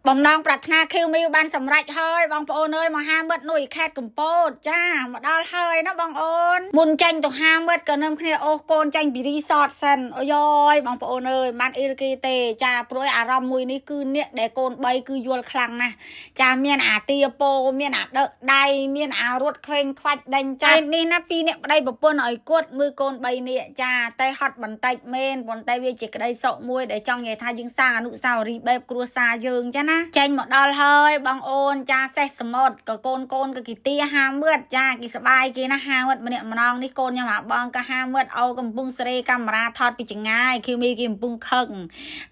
បំណងប្រាថ្នាឃីវមីវបានសម្រេចហើយបងប្អូនអើយមកហាមិត្តនួយខេត្តកំពតចាមកដល់ហើយណាបងប្អូនមុនចាញ់ទៅហាមិត្តក៏នឹមគ្នាអូសកូនចាញ់ពីរីសតសិនអូយយបងប្អូនអើយបានអ៊ីលគីទេចាព្រួយអារម្មណ៍មួយនេះគឺអ្នកដែលកូន3គឺយល់ខ្លាំងណាស់ចាមានអាទាពោមានអាដឹកដៃមានអារត់ខ្វែងខ្វាច់ដេញចានេះណាពីរអ្នកប្តីប្រពន្ធឲ្យគាត់មើលកូន3នាក់ចាតែហត់បន្តិចមែនប៉ុន្តែវាជាក្តីសុខមួយដែលចង់និយាយថាយើងសាងអនុស្សាវរីយ៍បែបគ្រួសារយើងចាណាចេញមកដល់ហើយបងអូនចាសេះសមុទ្រក៏កូនក៏គីទាហាមឿតចាគីសបាយគេណាហាមឿតម្នាក់ម្ដងនេះកូនខ្ញុំអាបងក៏ហាមឿតអូកំពុងសេរីកាមេរ៉ាថតពីចងាយឃីមីគេកំពុងខឹង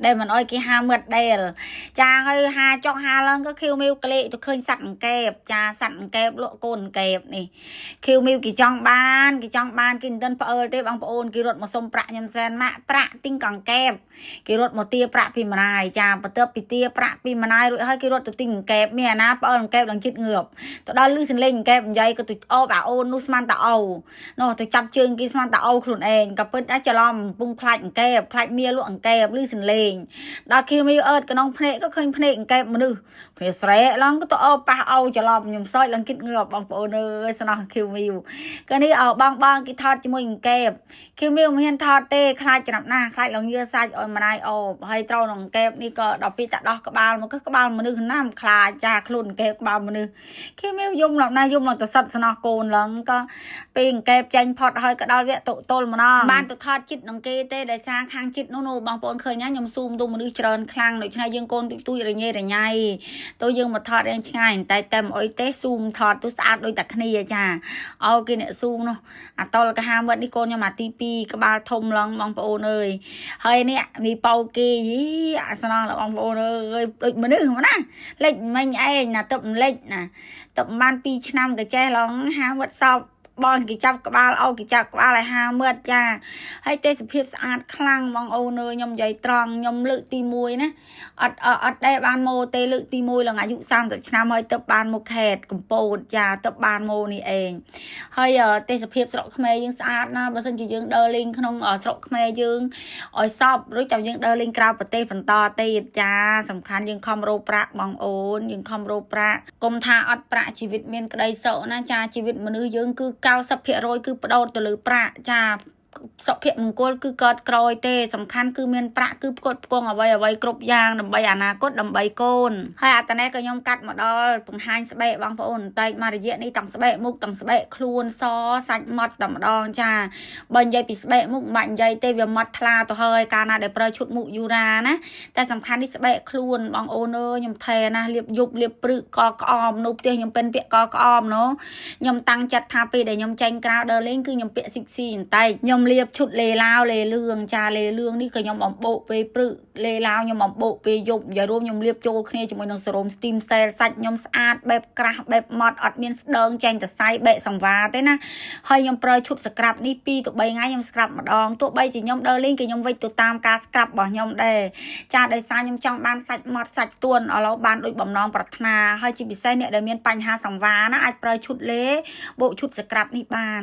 ដែលមិនអោយគេហាមឿតដែលចាហើយហាចុកហាឡើងក៏ឃីមីក្លេកទៅឃើញសัตว์អង្កេបចាសัตว์អង្កេបលក់កូនអង្កេបនេះឃីមីគេចង់បានគេមិនទាន់ផ្អើលទេបងប្អូនគេរត់មកសុំប្រាក់ខ្ញុំសែនម៉ាក់ប្រាក់ទិញកង្កេបគេរត់មកទាប្រាក់ពីម្ដាយចាបន្ទាប់ពីទាប្រាក់ពីម្ដាយរួចហើយគេរត់ទៅទិញអង្កេបមានអាណាផ្អើលអង្កេបដល់ជិតងើបទៅដល់លឺសលេងអង្កេបនិយាយក៏ទៅអូបអាអូននោះស្មានតាអូនោះទៅចាប់ជើងគេស្មានតាអូខ្លួនឯងក៏ពិតតែច្រឡំកំពុងខ្លាចអង្កេបខ្លាចមៀលក់អង្កេបលឺសលេងដល់ឃីមីអើតក្នុងភ្នែកក៏ឃើញភ្នែកអង្កេបមនុស្សគ្នាស្រែកឡើងក៏ទៅអូប៉ះអូច្រឡំខ្ញុំសើចឡើងគិតងើបបងប្អូនអើយស្នោះឃីមីក៏នេះអោបងគេថតជាមួយអង្កេបឃីមីមិនហ៊ានថតទេខ្លាចច្រាប់ណាស់ខ្លាចឡើងយើសាច់ឲ្យម្ដាយអូបហើយត្រូវនឹងអង្កេបនេះក៏ដល់ពីតាដោះក្បាលមកក្បាលមនុស្សណាំខ្លាចចាខ្លួនអង្កេបក្បាលមនុស្សគេមានយំឡើងណាយំឡើងទៅសិតស្នោះកូនឡើងក៏ពេលអង្កេបចាញ់ផុតហើយក៏ដល់វគ្គតុទល់ម្ដងបានទៅថតចិត្តនឹងគេទេដែលសារខាងចិត្តនោះបងប្អូនឃើញណាខ្ញុំស៊ូមទៅមនុស្សច្រើនខ្លាំងដូច្នេះយើងកូនទួយរញ៉េរញ៉ៃទៅយើងមកថតរៀងឆ្ងាយតែតែមិនអុយទេស៊ូមថតទៅស្អាតដូចតែគ្នាចាអោគេអ្នកស៊ូមនោះអាតលកាហាមិត្តនេះកូនខ្ញុំអាទី2ក្បាលធំឡើងបងប្អូនអើយហើយនេះមីប៉ោគេយីអាស្នោះបងប្អូនអើយដូចមនុស្សណាលេចមិញឯងណាទឹកលេចណាទឹកបាន2ឆ្នាំក៏ចេះឡើងហាមិត្តសោបបងគេចាប់ក្បាលអូគេចាប់ក្បាលឲ្យហាមឿតចាហើយទេសភាពស្អាតខ្លាំងបងអូនអើយខ្ញុំនិយាយត្រង់ខ្ញុំលើកទី1ណាអត់ដែរបានម៉ូទេលើកទី1ឡើងអាយុ30ឆ្នាំហើយទៅបានមកខេតកំពតចាទៅបានម៉ូនេះឯងហើយទេសភាពស្រុកខ្មែរយើងស្អាតណាស់បើសិនជាយើងដើរលេងក្នុងស្រុកខ្មែរយើងឲ្យសពឬចាំយើងដើរលេងក្រៅប្រទេសបន្តទៀតចាសំខាន់យើងខំរោប្រាក់បងអូនយើងខំរោប្រាក់កុំថាអត់ប្រាក់ជីវិតមានក្តីសុខណាចាជីវិតមនុស្សយើងគឺ90% គឺបដោតទៅលើប្រាក់ចាសុភមង្គលគឺកើតក្រោយទេសំខាន់គឺមានប្រាក់គឺផ្គត់ផ្គង់អ្វីគ្រប់យ៉ាងដើម្បីអនាគតដើម្បីកូនហើយអាតនេះក៏ខ្ញុំកាត់មកដល់បង្ហាញស្បែកបងប្អូនបន្តិចមករយៈនេះទាំងស្បែកមុខទាំងស្បែកខ្លួនសសាច់ម៉ត់តែម្ដងចាបើនិយាយពីស្បែកមុខមិនបាច់និយាយទេវាម៉ត់ថ្លាទៅហើយកាលណាដែលប្រើឈុតមុខយូរ៉ាណាតែសំខាន់នេះស្បែកខ្លួនបងអូនអើយខ្ញុំថែណាលាបយប់លាបព្រឹកកក្អមនៅផ្ទះខ្ញុំពេនពាក់កក្អមណូខ្ញុំតាំងចិត្តថាពេលដែលខ្ញុំចេញក្រៅដើរលេងគឺខ្ញុំពាក់ស៊ីកស៊ីបន្តិចខ្ញុំលាបឈុតលេឡាវលេលឿងចាលេលឿងនេះក៏ខ្ញុំអំបោកពេលព្រឹកលេឡាវខ្ញុំអំបោកពេលយប់និយាយរួមខ្ញុំលាបចូលគ្នាជាមួយនឹងសេរ៉ូម Steam Cell សាច់ខ្ញុំស្អាតបែបក្រាស់បែបម៉ត់អត់មានស្ដើងចេញទៅសៃបែកសង្វាទេណាហើយខ្ញុំប្រើឈុតស្ក្រាប់នេះ2ទៅ3ថ្ងៃខ្ញុំស្ក្រាប់ម្ដងទោះបីជាខ្ញុំដើរលេងក៏ខ្ញុំវិចទៅតាមការស្ក្រាប់របស់ខ្ញុំដែរចាដោយសារខ្ញុំចង់បានសាច់ម៉ត់សាច់ទួនឥឡូវបានដូចបំណងប្រាថ្នាហើយជាពិសេសអ្នកដែលមានបញ្ហាសង្វាណាអាចប្រើឈុតលេបូកឈុតស្ក្រាប់នេះបាន